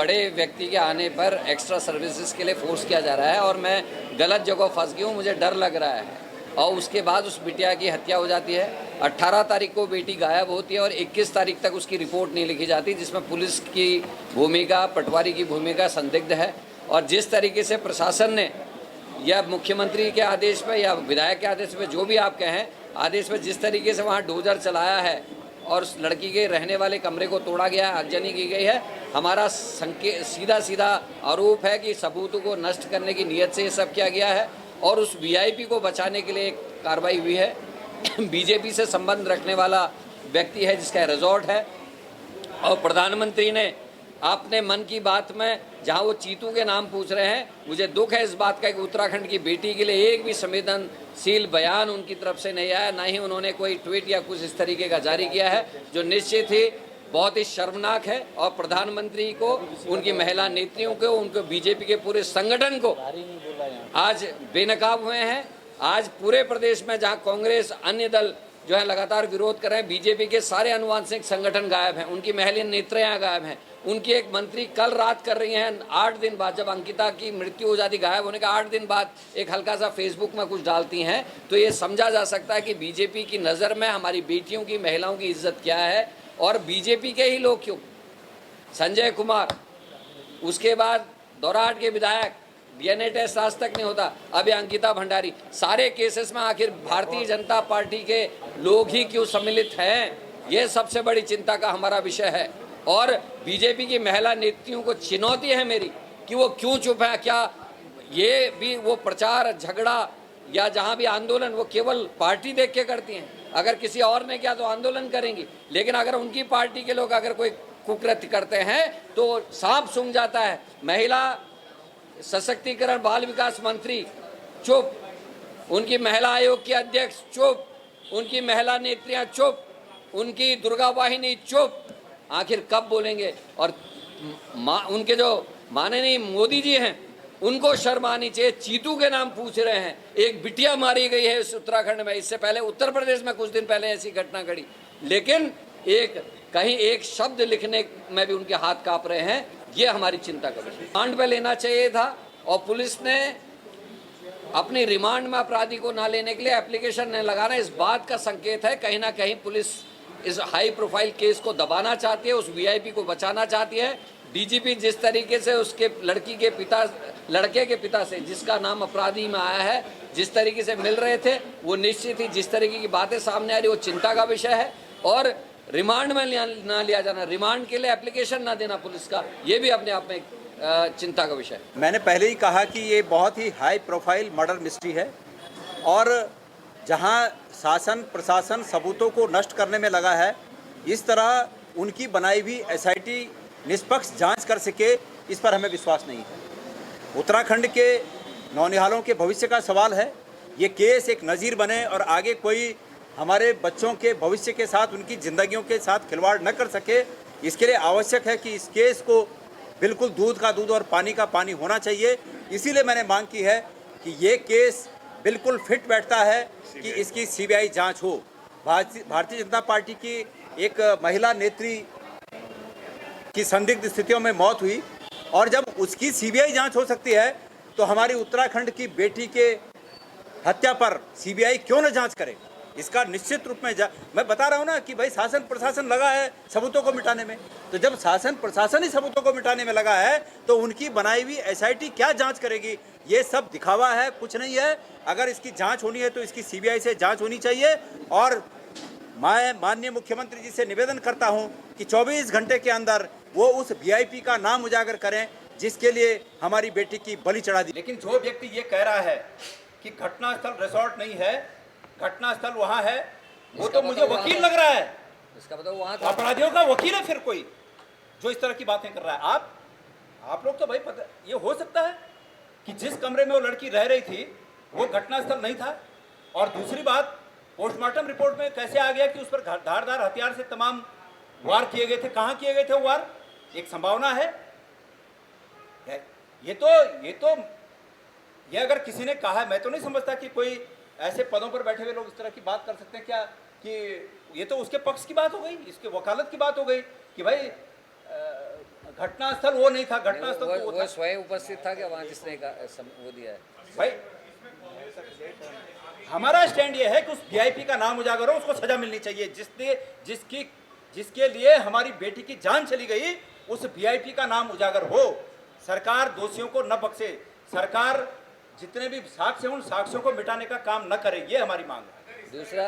बड़े व्यक्ति के आने पर एक्स्ट्रा सर्विसेज के लिए फोर्स किया जा रहा है और मैं गलत जगह फंस गया हूँ, मुझे डर लग रहा है। और उसके बाद उस बिटिया की हत्या हो जाती है। 18 तारीख को बेटी गायब होती है और 21 तारीख तक उसकी रिपोर्ट नहीं लिखी जाती, जिसमें पुलिस की भूमिका, पटवारी की भूमिका संदिग्ध है। और जिस तरीके से प्रशासन ने या मुख्यमंत्री के आदेश पर या विधायक के आदेश पर, जो भी आप कहें, आदेश पर जिस तरीके से वहाँ डोजर चलाया है और उस लड़की के रहने वाले कमरे को तोड़ा गया, आगजनी की गई है, हमारा सीधा आरोप है कि सबूतों को नष्ट करने की नीयत से ये सब किया गया है और उस वीआईपी को बचाने के लिए एक कार्रवाई हुई है। बीजेपी से संबंध रखने वाला व्यक्ति है जिसका रिजॉर्ट है और प्रधानमंत्री ने आपने मन की बात में जहां वो चीतू के नाम पूछ रहे हैं, मुझे दुख है इस बात का कि उत्तराखंड की बेटी के लिए एक भी संवेदनशील बयान उनकी तरफ से नहीं आया, ना ही उन्होंने कोई ट्वीट या कुछ इस तरीके का जारी किया है, जो निश्चित ही बहुत ही शर्मनाक है। और प्रधानमंत्री को, उनकी महिला नेत्रियों को, उनको बीजेपी के पूरे संगठन को आज बेनकाब हुए हैं। आज पूरे प्रदेश में जहां कांग्रेस, अन्य दल जो है लगातार विरोध कर रहे हैं, बीजेपी के सारे अनुवांशिक संगठन गायब हैं, उनकी महिला नेत्रियां गायब हैं। उनकी एक मंत्री कल रात कर रही हैं, 8 दिन बाद, जब अंकिता की मृत्यु हो जाती, गायब होने का 8 दिन बाद एक हल्का सा फेसबुक में कुछ डालती हैं, तो ये समझा जा सकता है कि बीजेपी की नज़र में हमारी बेटियों की, महिलाओं की इज्जत क्या है। और बीजेपी के ही लोग क्यों, संजय कुमार, उसके बाद दौराट के विधायक, डीएनए टेस्ट आज तक नहीं होता, अब ये अंकिता भंडारी, सारे केसेस में आखिर भारतीय जनता पार्टी के लोग ही क्यों सम्मिलित हैं, ये सबसे बड़ी चिंता का हमारा विषय है। और बीजेपी की महिला नेत्रियों को चुनौती है मेरी कि वो क्यों चुप है। क्या ये भी वो प्रचार, झगड़ा या जहाँ भी आंदोलन वो केवल पार्टी देख के करती हैं? अगर किसी और ने किया तो आंदोलन करेंगी, लेकिन अगर उनकी पार्टी के लोग अगर कोई कुकृत्य करते हैं तो सांप सूंघ जाता है। महिला सशक्तिकरण बाल विकास मंत्री चुप, उनकी महिला आयोग की अध्यक्ष चुप, उनकी महिला नेत्रियां चुप, उनकी दुर्गा वाहिनी चुप, आखिर कब बोलेंगे? और उनके जो माननीय मोदी जी हैं, उनको शर्म आनी चाहिए। चीतू के नाम पूछ रहे हैं, एक बिटिया मारी गई है इस उत्तराखंड में, इससे पहले उत्तर प्रदेश में कुछ दिन पहले ऐसी घटना घटी, लेकिन कहीं एक शब्द लिखने में भी उनके हाथ कांप रहे हैं। ये हमारी चिंता का विषय। रिमांड पे लेना चाहिए था और पुलिस ने अपनी रिमांड में अपराधी को ना लेने के लिए एप्लीकेशन नहीं लगाना, इस बात का संकेत है कहीं ना कहीं पुलिस इस हाई प्रोफाइल केस को दबाना चाहती है, उस वीआईपी को बचाना चाहती है। डीजीपी जिस तरीके से उसके लड़के के पिता से, जिसका नाम अपराधी में आया है, जिस तरीके से मिल रहे थे, वो निश्चित ही जिस तरीके की बातें सामने आ रही वो चिंता का विषय है। और रिमांड में ना लिया जाना, रिमांड के लिए एप्लीकेशन ना देना पुलिस का, ये भी अपने आप में चिंता का विषय है। मैंने पहले ही कहा कि ये बहुत ही हाई प्रोफाइल मर्डर मिस्ट्री है और जहां शासन प्रशासन सबूतों को नष्ट करने में लगा है, इस तरह उनकी बनाई हुई एसआईटी निष्पक्ष जांच कर सके, इस पर हमें विश्वास नहीं है। उत्तराखंड के नौनिहालों के भविष्य का सवाल है। ये केस एक नज़ीर बने और आगे कोई हमारे बच्चों के भविष्य के साथ, उनकी ज़िंदगियों के साथ खिलवाड़ न कर सके, इसके लिए आवश्यक है कि इस केस को बिल्कुल दूध का दूध और पानी का पानी होना चाहिए। इसीलिए मैंने मांग की है कि ये केस बिल्कुल फिट बैठता है कि इसकी सीबीआई जांच हो। भारतीय जनता पार्टी की एक महिला नेत्री की संदिग्ध स्थितियों में मौत हुई और जब उसकी सीबीआई जांच हो सकती है तो हमारी उत्तराखंड की बेटी के हत्या पर सीबीआई क्यों न जांच करे? इसका निश्चित रूप में मैं बता रहा हूं ना कि भाई शासन प्रशासन लगा है सबूतों को मिटाने में, तो जब शासन प्रशासन ही सबूतों को मिटाने में लगा है तो उनकी बनाई हुई एसआईटी क्या जांच करेगी? ये सब दिखावा है, कुछ नहीं है। अगर इसकी जांच होनी है तो इसकी सीबीआई से जांच होनी चाहिए। और मैं माननीय मुख्यमंत्री जी से निवेदन करता हूं कि 24 घंटे के अंदर वो उस वीआईपी का नाम उजागर करें जिसके लिए हमारी बेटी की बलि चढ़ा दी। लेकिन जो व्यक्ति ये कह रहा है कि घटनास्थल रिसोर्ट नहीं है, घटनास्थल वहां है, वो तो मुझे वकील लग रहा है। इसका बताओ वहां अपराधियों का वकील है फिर कोई जो इस तरह की बातें कर रहा है। आप लोग तो भाई पता, ये हो सकता है कि जिस कमरे में वो लड़की रह रही थी वो घटनास्थल नहीं था। और दूसरी बात, पोस्टमार्टम रिपोर्ट में कैसे आ गया कि उस पर धारदार हथियार से तमाम वार किए गए थे? कहां किए गए थे वो वार? एक संभावना है। ये अगर किसी ने कहा, मैं तो नहीं समझता कि कोई ऐसे पदों पर बैठे हुए लोग इस तरह की बात कर सकते हैं क्या, कि ये तो उसके पक्ष की बात हो गई, इसके वकालत की बात हो गई कि भाई घटनास्थल वो नहीं था, घटनास्थल तो वो वो था स्वयं उपस्थित था क्या वहाँ जिसने वो दिया है? भाई। हमारा स्टैंड ये है कि उस वीआईपी का नाम उजागर हो, उसको सजा मिलनी चाहिए। जिसके लिए हमारी बेटी की जान चली गई, उस वीआईपी का नाम उजागर हो। सरकार दोषियों को न बख्शे, सरकार जितने भी साक्ष्य हैं उन साक्ष्यों को मिटाने का काम न करे, ये हमारी मांग है। दूसरा